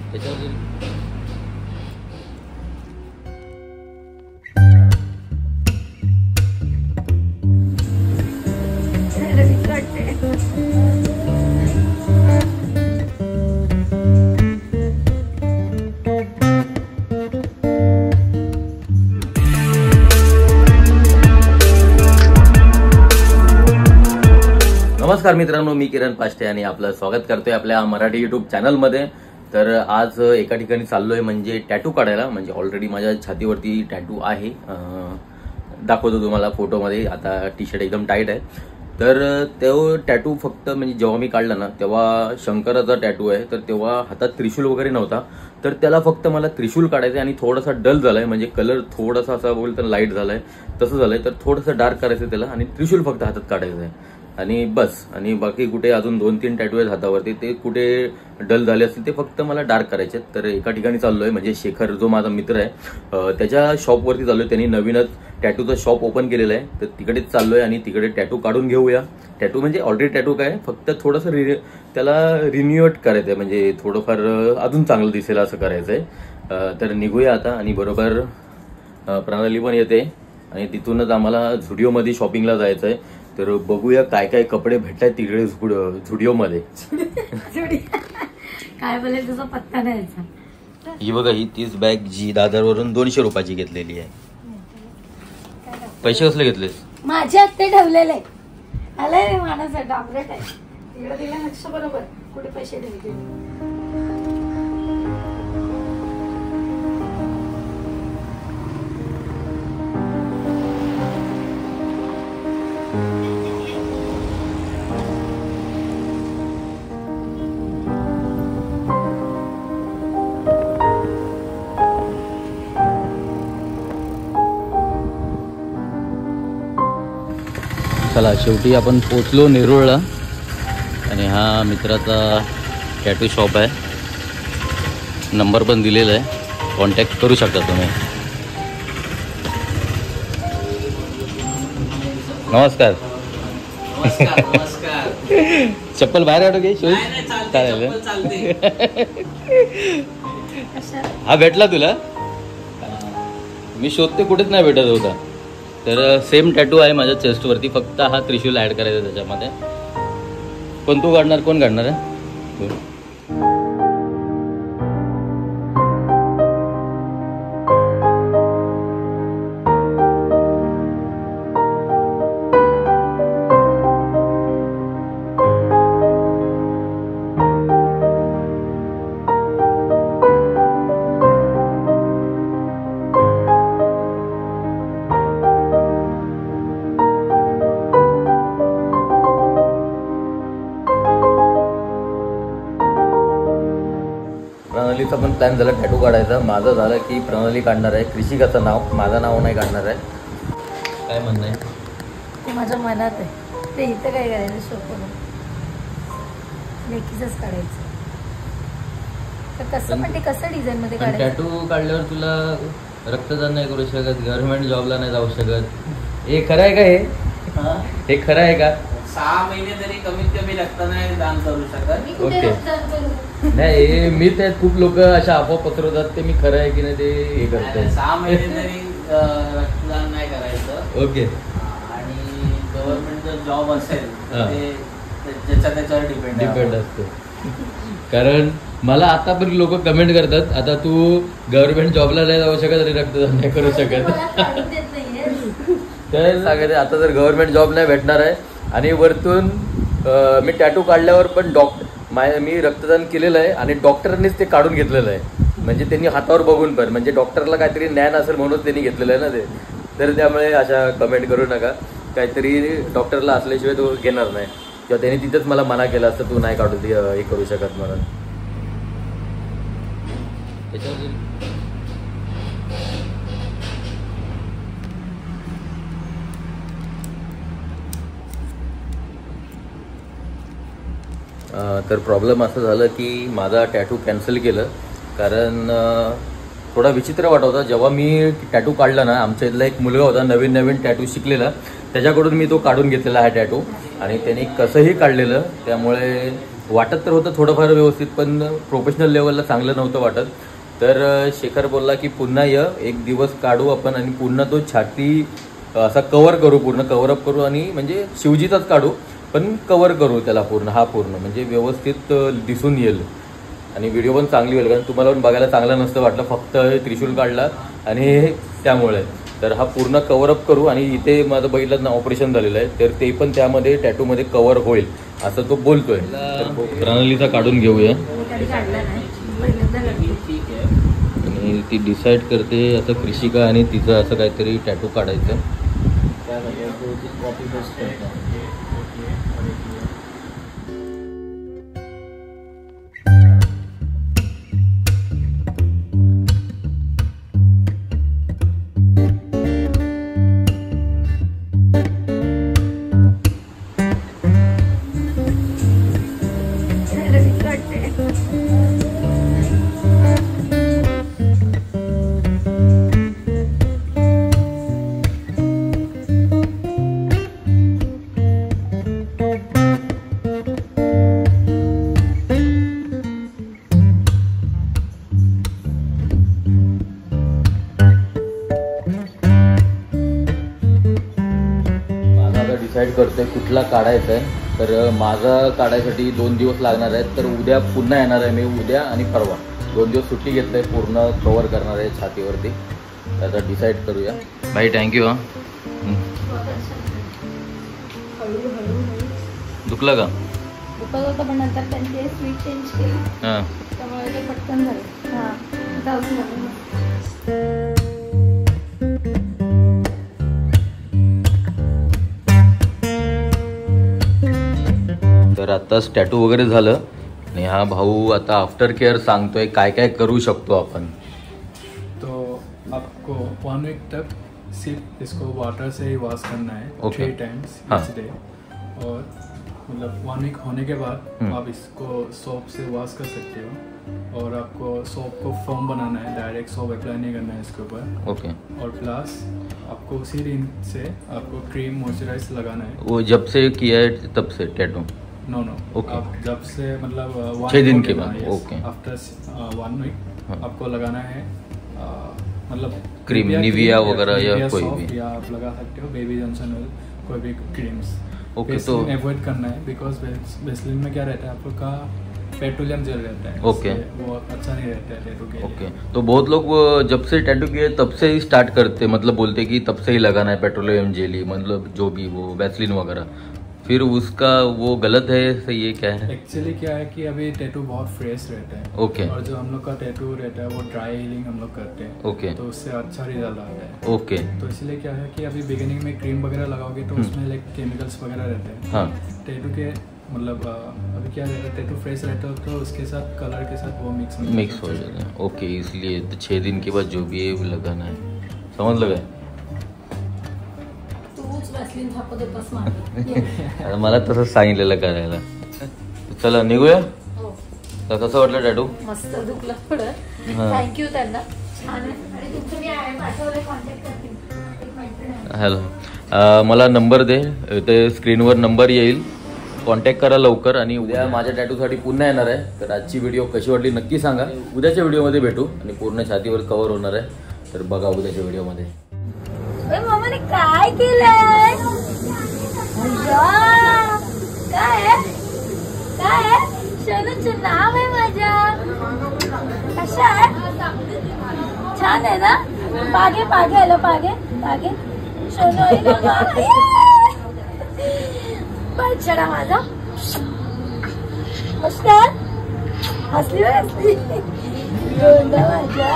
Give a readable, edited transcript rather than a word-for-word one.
नमस्कार मित्रांनो, मी किरण पाष्टे आणि आपलं स्वागत करतोय आपल्या मराठी युट्यूब चॅनलमध्ये. तर आज एका ठिकाणी चाललोय म्हणजे टॅटू काढायला. म्हणजे ऑलरेडी माझ्या छातीवरती टॅटू आहे, दाखवतो तुम्हाला फोटोमध्ये. आता टी शर्ट एकदम टाईट आहे. तर तो टॅटू फक्त म्हणजे जेव्हा मी काढला ना तेव्हा शंकराचा टॅटू आहे. तर तेव्हा हातात त्रिशूल वगैरे नव्हता. तर त्याला फक्त मला त्रिशूल काढायचं आणि थोडासा डल झालाय, म्हणजे कलर थोडासा असा बोलतो लाईट झालाय तसं झालंय. तर थोडंसं डार्क करायचं त्याला आणि त्रिशूल फक्त हातात काढायचं आहे आणि बस. आणि बाकी कुठे अजून 2-3 टॅटू आहेत हातावरती, ते कुठे डल झाले असतील ते फक्त मला डार्क करायचे. तर एका ठिकाणी चाललोय म्हणजे शेखर जो माझा मित्र आहे त्याच्या शॉपवरती चाललोय. त्यांनी नवीनच टॅटूचं शॉप ओपन केलेलं आहे. तर तिकडेच चाललोय आणि तिकडे टॅटू काढून घेऊया. टॅटू म्हणजे ऑलरेडी टॅटू काय, फक्त थोडंसं त्याला रिन्यूएट करायचं आहे, म्हणजे थोडंफार अजून चांगलं दिसेल असं करायचंय. तर निघूया आता. आणि बरोबर प्रणाली पण येते आणि तिथूनच आम्हाला झुडिओमध्ये शॉपिंगला जायचंय. तर बघूया काय काय कपडे भेटतात तिकडे झुडिओमध्ये. काय बोलेल तुझा पत्ता नाही. ही बघा, ही तीच बॅग जी दादरवरून 200 रुपयाची घेतलेली आहे. पैसे कसले घेतलेस? माझ्या हत्ते ठेवलेले आलाय माणूस आहे, डांबरेट आहे. तिकडे दिला लक्ष बरोबर कुठे पैसे ठेवले. चला, शेवटी आपण पोचलो नेरुळला. आणि हा मित्राचा टॅटू शॉप आहे. नंबर पण दिलेला आहे, कॉन्टॅक्ट करू शकता तुम्ही. नमस्कार. चप्पल बाहेर काढू घे, शोध चालेल. हा भेटला तुला? मी शोधते, कुठेच नाही भेटत होता. तर सेम टॅटू आहे माझ्या चेस्टवरती, फक्त हा त्रिशूल ऍड करायचा त्याच्यामध्ये. पण तू काढणार, कोण काढणार आहे? प्रणालीचा पण प्लॅन झाला टॅटू काढायचा. माझं झालं की प्रणाली काढणार आहे कृषिकाचं नाव, माझं नाव नाही काढणार आहे. काय म्हणणं आहे? ते माझ्या मनात आहे. ते इथं काय करायचं, सोपं लेकीचंच काढायचं. तर कसं पण ते कसं डिझाईन मध्ये काढायचं? टॅटू काढल्यावर तुला रक्तदान नाही करू शकत, गव्हर्नमेंट जॉबला नाही जाऊ शकत. हे खरं आहे का? हे खरं आहे का? 6 महिने तरी कमीत कमी रक्तदान दान करू शकत. ओके. नाही, मी ते खूप लोक अशा अफवा पसरवतात, ते मी खरं आहे की नाही ते हे करतात. 6 महिने तरी रक्तदान नाही करायचं. ओके. आणि गव्हर्नमेंटचा जॉब असेल ते त्याच्यावर डिपेंड असतो. कारण मला आता पण लोक कमेंट करतात, आता तू गव्हर्नमेंट जॉबला नाही जाऊ शकत आणि रक्तदान नाही करू शकत. तर सांगायचं, आता जर गव्हर्नमेंट जॉब नाही भेटणार आहे आणि वरतून मी टॅटू काढल्यावर पण मी रक्तदान केलेलं आहे आणि डॉक्टरांनीच ते काढून घेतलेलं आहे. म्हणजे त्यांनी हातावर बघून पण, म्हणजे डॉक्टरला काहीतरी ज्ञान असेल म्हणून त्यांनी घेतलेलं आहे ना ते. तर त्यामुळे अशा कमेंट करू नका. काहीतरी डॉक्टरला असल्याशिवाय तो घेणार नाही, किंवा त्यांनी तिथंच मला मना केला असतं तू नाही काढू हे करू शकत म्हणून. तर प्रॉब्लेम असं झालं की माझा टॅटू कॅन्सल केलं. कारण थोडा विचित्र वाटत होता. जेव्हा मी टॅटू काढला ना, आमच्या इथला एक मुलगा होता नवीन टॅटू शिकलेला, त्याच्याकडून मी तो काढून घेतलेला हा टॅटू. आणि त्यांनी कसंही काढलेलं, त्यामुळे वाटत तर होतं थोडंफार व्यवस्थित, पण प्रोफेशनल लेवलला चांगलं नव्हतं वाटत. तर शेखर बोलला की पुन्हा एक दिवस काढू आपण आणि पुन्हा तो छाती असा कव्हर करू, पूर्ण कव्हरअप करू आणि म्हणजे शिवजीचाच काढू पण कव्हर करू त्याला पूर्ण, हा पूर्ण म्हणजे व्यवस्थित दिसून येईल आणि व्हिडिओ पण चांगली होईल. कारण तुम्हाला पण बघायला चांगलं नसतं वाटलं, फक्त त्रिशूल काढला आणि त्यामुळे. तर हा पूर्ण कव्हरअप करू आणि इथे माझं बघितलं ना ऑपरेशन झालेलं आहे, तर ते पण त्यामध्ये टॅटूमध्ये कव्हर होईल असं तो बोलतोय. तर प्रणालीचा काढून घेऊया आणि ती डिसाईड करते असं कृषिका आणि तिचं असं काहीतरी टॅटू काढायचं. कॉपी पेस्ट करतो. डिसाईड करतोय कुठला काढायचा आहे. तर माझा काढायसाठी 2 दिवस लागणार आहेत. तर उद्या पुन्हा येणार आहे मी, उद्या आणि परवा 2 दिवस सुट्टी घेतलंय, पूर्ण कव्हर करणार आहे छातीवरती. आता डिसाईड करूया. भाई थँक्यू. हां दुखलं का? दुखत होतं पण नंतर त्यांची स्वीट चेंज केली, हां त्यामुळे ते पटकन झालं. हां जाऊन झालं. तर आत्ताच टॅटू वगैरे झालं आणि हा भाऊ आता आफ्टर केअर सांगतोय काय काय करू शकतो आपण. तो आपको 1 वीक तक सिर्फ इसको वाटर से ही वॉश करना है, Okay. 3 टाइम्स हाँ. Each day. और मतलब 1 वीक होने के बाद आप इसको सोप से वॉश कर सकते हो. और आपको सोप को फॉर्म बनाना है, डायरेक्ट सोप अप्लाई नहीं करना है इसके ऊपर. ओके. और प्लस आपको उसी दिन से आपको क्रीम मॉइस्चराइज लगाना है. वो जब से किया है तब से टैटू? No Okay. आप जब से मतलब 6 दिन के बाद. Okay. आफ्टर 1 वीक हाँ. आपको लगाना है मतलब क्रीम, निविया वगैरह या कोई soft भी. या आप लगा सकते हो बेबी जॉनसन ऑयल, कोई भी क्रीम्स. Okay, बेसिलिन तो- अवॉइड करना है बिकॉज बेसिलिन में क्या रहता है आप लोग का पेट्रोलियम जेल रहता है. Okay. इससे वो अच्छा नहीं रहता है टैटू के लिए. ओके. तो बहुत लोग जब से टैटू किए तब से ही स्टार्ट करते, मतलब बोलते कि तब से ही लगाना है पेट्रोलियम जेली, मतलब जो भी वो वैसलीन वगैरह. फिर उसका वो गलत है, सही है, क्या है? एक्चुअली क्या है कि अभी टैटू बहुत फ्रेश रहता है. Okay. और जो हम लोग का टैटू रहता है वो ड्राई हीलिंग हम लोग करते हैं. Okay. तो उससे अच्छा रिजल्ट आता है. ओके. तो इसलिए क्या है कि अभी बिगिनिंग में क्रीम वगैरह लगाओगे तो उसमें लाइक केमिकल्स वगैरह रहते हैं. हाँ. टैटू के मतलब अभी क्या रहता है, टैटू फ्रेश रहता है तो उसके साथ कलर के साथ वो मिक्स हो जाता है. ओके. इसलिए तो 6 दिन के बाद जो भी है वो लगाना है. समझ लगा? तूच वॅसलीन छापत होतास मागे. आता मला तसंच सांगितलेलं करायला. चला निघूया. हो तर कसं वाटलं टॅटू? मस्त दुखलं थोडं. हां. थँक्यू त्यांना, छान आहे. आणि तुमचं मी पाठवलं कॉन्टॅक्ट करते. एक मैत्रीण आहे. हॅलो. मला नंबर दे, ते स्क्रीनवर नंबर येईल, कॉन्टॅक्ट करा लवकर. आणि उद्या माझ्या टॅटूसाठी पुन्हा येणार आहे. तर आजची व्हिडिओ कशी वाटली नक्की सांगा. उद्याच्या व्हिडिओमध्ये भेटू आणि पूर्ण छातीवर कव्हर होणार आहे. तर बघा उद्याच्या व्हिडिओमध्ये. मामाने काय केलंय? काय आहे? काय आहे? शनूचं नाव आहे माझ्या. कशा आहे? छान आहे ना? पागे पागे आलो, पागे पागे. शनू छडा माझा मस्त हसली हसली माझ्या.